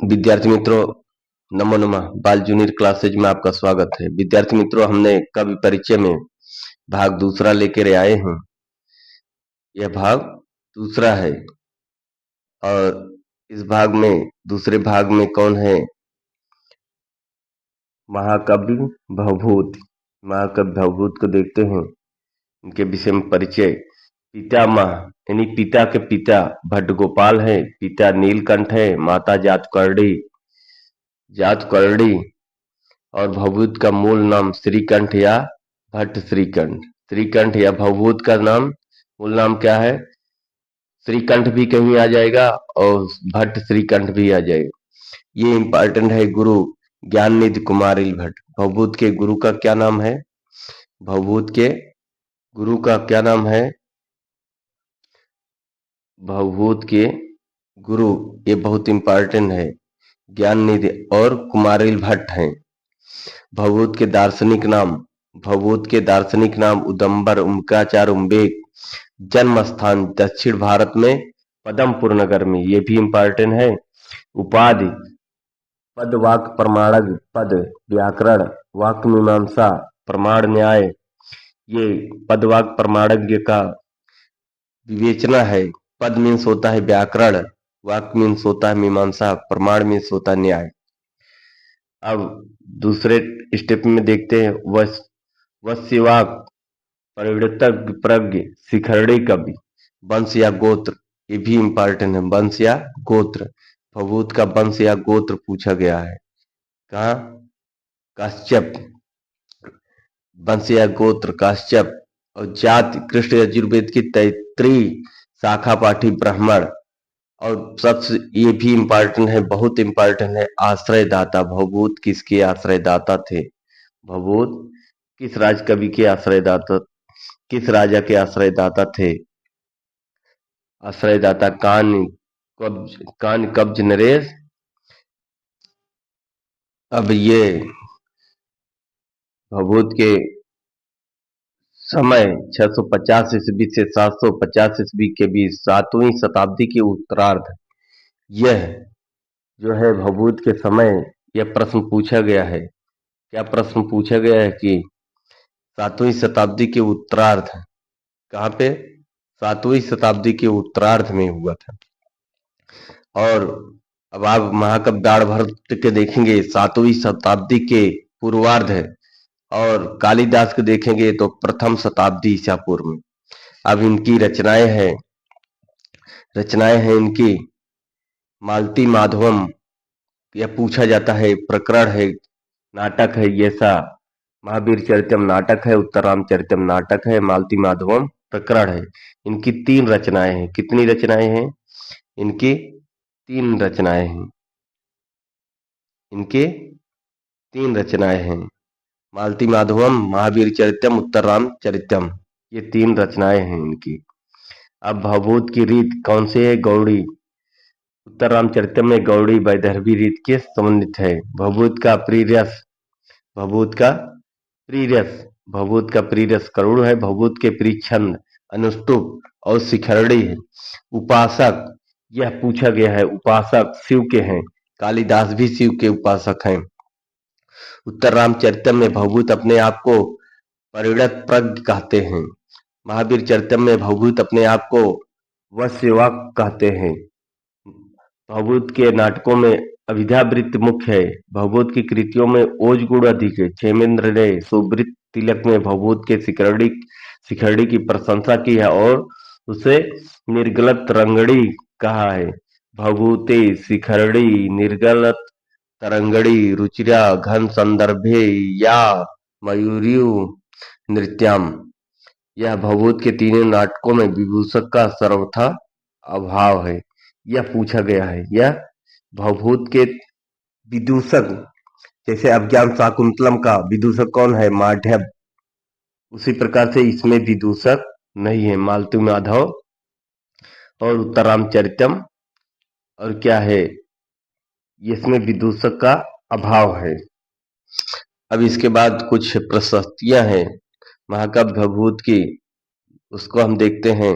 विद्यार्थी मित्रों, नमो नमः। बाल जूनियर क्लासेज में आपका स्वागत है। विद्यार्थी मित्रों, हमने कवि परिचय में भाग दूसरा लेकर आए हैं। यह भाग दूसरा है और इस भाग में दूसरे भाग में कौन है? महाकवि भवभूत। महाकवि भवभूत को देखते हैं, इनके विषय में परिचय। पितामह यानी पिता के पिता भट्ट गोपाल है, पिता नीलकंठ है, माता जातकर्णी और भवभूत का मूल नाम श्रीकंठ या भट्ट श्रीकंठ। श्रीकंठ या भवभूत का नाम मूल नाम क्या है? श्रीकंठ भी कहीं आ जाएगा और भट्ट श्रीकंठ भी आ जाएगा। ये इंपॉर्टेंट है। गुरु ज्ञाननिधि कुमारिल भट्ट। भवभूत के गुरु का क्या नाम है? भवभूत के गुरु का क्या नाम है? भवभूत के गुरु, ये बहुत इंपॉर्टेंट है, ज्ञाननिधि और कुमारिल भट्ट हैं। भवभूत के दार्शनिक नाम उदंबर उमकाचार्य उम्बेक। जन्म स्थान दक्षिण भारत में पदमपुर नगर में, ये भी इंपॉर्टेंट है। उपाधि पद वाक्य प्रमाणज्ञ, पद व्याकरण, वाक्य मीमांसा, प्रमाण न्याय। ये पद वाक्य प्रमाणज्ञ का विवेचना है। पद मीन्स होता है व्याकरण, वाक्य मीन्स होता है मीमांसा, प्रमाण मीन्स होता है न्याय। अब दूसरे स्टेप में देखते हैं। वस्यवाक, परिवर्तक, प्रज्ञ, शिखरणी कवि, वंश या गोत्र, ये भी इंपॉर्टेंट है। वंश या गोत्र, भवभूत का वंश या गोत्र पूछा गया है। कहा? काश्यप, वंश या गोत्र काश्यप। और जाति कृष्ण यजुर्वेद की तैत्रीय शाखा पाठी ब्राह्मण। और सबसे ये भी इंपॉर्टेंट है, बहुत इंपॉर्टेंट है, आश्रयदाता। भवभूत किसके आश्रयदाता थे? भवभूत किस राजकवि के आश्रयदाता, किस राजा के आश्रयदाता थे? आश्रयदाता कान कब्ज नरेश। अब ये भवभूत के समय 650 ईस्वी से 750 ईस्वी के बीच 7वीं शताब्दी के उत्तरार्ध, यह जो है भवभूत के समय, यह प्रश्न पूछा गया है। क्या प्रश्न पूछा गया है कि 7वीं शताब्दी के उत्तरार्ध, कहाँ पे? 7वीं शताब्दी के उत्तरार्ध में हुआ था। और अब आप महाकवि दाणभट्ट के देखेंगे 7वीं शताब्दी के पूर्वार्ध है, और कालिदास को देखेंगे तो प्रथम शताब्दी ईसा पूर्व में। अब इनकी रचनाएं हैं इनकी मालती माधवम, यह पूछा जाता है, प्रकरण है, नाटक है। ये सा महावीर चरितम नाटक है, उत्तरराम चरितम नाटक है, मालती माधवम प्रकरण है। इनकी 3 रचनाएं हैं। कितनी रचनाएं हैं? इनकी 3 रचनाएं हैं। इनके 3 रचनाएं हैं। मालती माधवम, महावीर चरितम, उत्तरराम चरितम, ये 3 रचनाएं हैं इनकी। अब भवभूत की रीत कौन सी है? गौड़ी। उत्तर रामचरितम में गौड़ी वैदर्भी रीत के संबंधित है। भवभूत का प्रीरस, भवभूत का प्रीरस, भवभूत का प्रीरस करुण है। भवभूत के प्रिय छंद अनुष्टुप और शिखरणी है। उपासक, यह पूछा गया है, उपासक शिव के हैं। कालिदास भी शिव के उपासक हैं। उत्तर रामचरितम में भवभूत अपने आप को परिणत प्रज्ञ कहते हैं। महावीर चरितम में भवभूत अपने आप को वस्यवाक कहते हैं। भवभूत के नाटकों में अभिधावृत्ति मुख्य है। भवभूत की कृतियों में ओज गुण अधिक है। क्षेमेंद्र ने सुवृत्त तिलक में भवभूत के शिखरणी की प्रशंसा की है और उसे निर्गलत तरंगड़ी कहा है। भवभूते शिखरणी निर्गलत तरंगड़ी रुचिरा घन संदर्भे या मयूरियु नृत्याम। यह भवभूत के तीनों नाटकों में विभूषक का सर्वथा अभाव है। यह पूछा गया है। यह भवभूत के विदूषक, जैसे अभिज्ञान शाकुंतलम का विदूषक कौन है? माढ़व। उसी प्रकार से इसमें विदूषक नहीं है, मालती माधव और उत्तरामचरितम। और क्या है? इसमें विदूषक का अभाव है। अब इसके बाद कुछ प्रशस्तियां हैं महाकवि भवभूत की, उसको हम देखते हैं।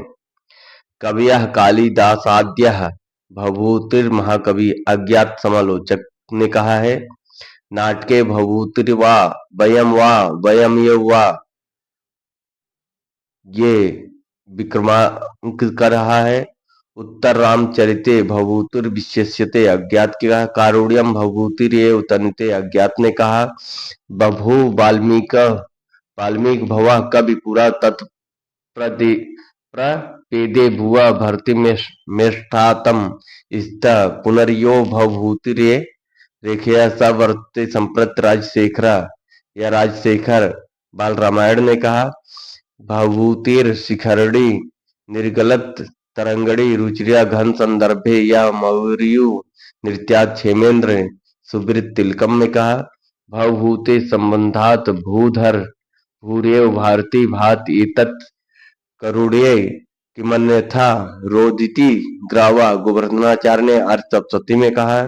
कवियः कालिदासाद्यः भवभूतिर महाकवि अज्ञात समालोचक ने कहा है। नाटके भवभूतिर वा वयम ये वा, ये विक्रमांक कर रहा है। उत्तर रामचरिते भवभूतिर विशेष्यते अज्ञात के कहा। कारुण्यम भवभूतिर ये उतनते अज्ञात ने कहा। बभू वाल्मीकि भवा कवि पुरा तत् प्रति प्रपेदे भुआ भर्ति मेष्ठातम स्त पुनर्यो भवभूतिरे रेखया सवर्ते संप्रत राजशेखरा या राजशेखर बाल रामायण ने कहा। भवभूतिर शिखरणी निर्गलत तरंगड़ी रुचिर्या घन संदर्भे या मयूरियु नृत्या क्षेमेंद्र सुब्रत तिलकम में कहा। भवभूते संबंधात भूधर भूरेव भारती भात एतत् करुणे किमन्यथा रोदिति ग्रावा गोवर्धनाचार्य ने अर्थ सप्तती में कहा।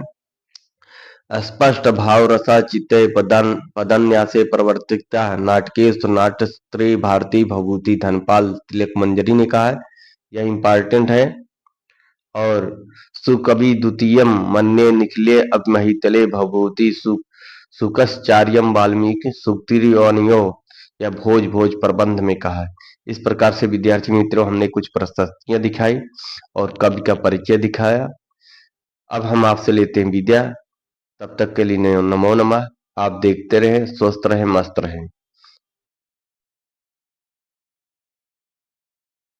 स्पष्ट भाव रसा चित्ते पदन्यासे प्रवर्तिता नाटकेश नाट्य स्त्री भारती भभूति धनपाल तिलक मंजरी ने कहा है। यह इंपॉर्टेंट है। और सुकवि द्वितीयम मन्ये निखिले अभिमहितले भभूति सुकश्चार्यम वाल्मीकि सुक्तिर्योनियो या भोज प्रबंध में कहा है। इस प्रकार से विद्यार्थी मित्रों हमने कुछ प्रशस्तियां दिखाई और कवि का परिचय दिखाया। अब हम आपसे लेते हैं विद्या। तब तक के लिए नमो नमः। आप देखते रहें, स्वस्थ रहें, मस्त रहें।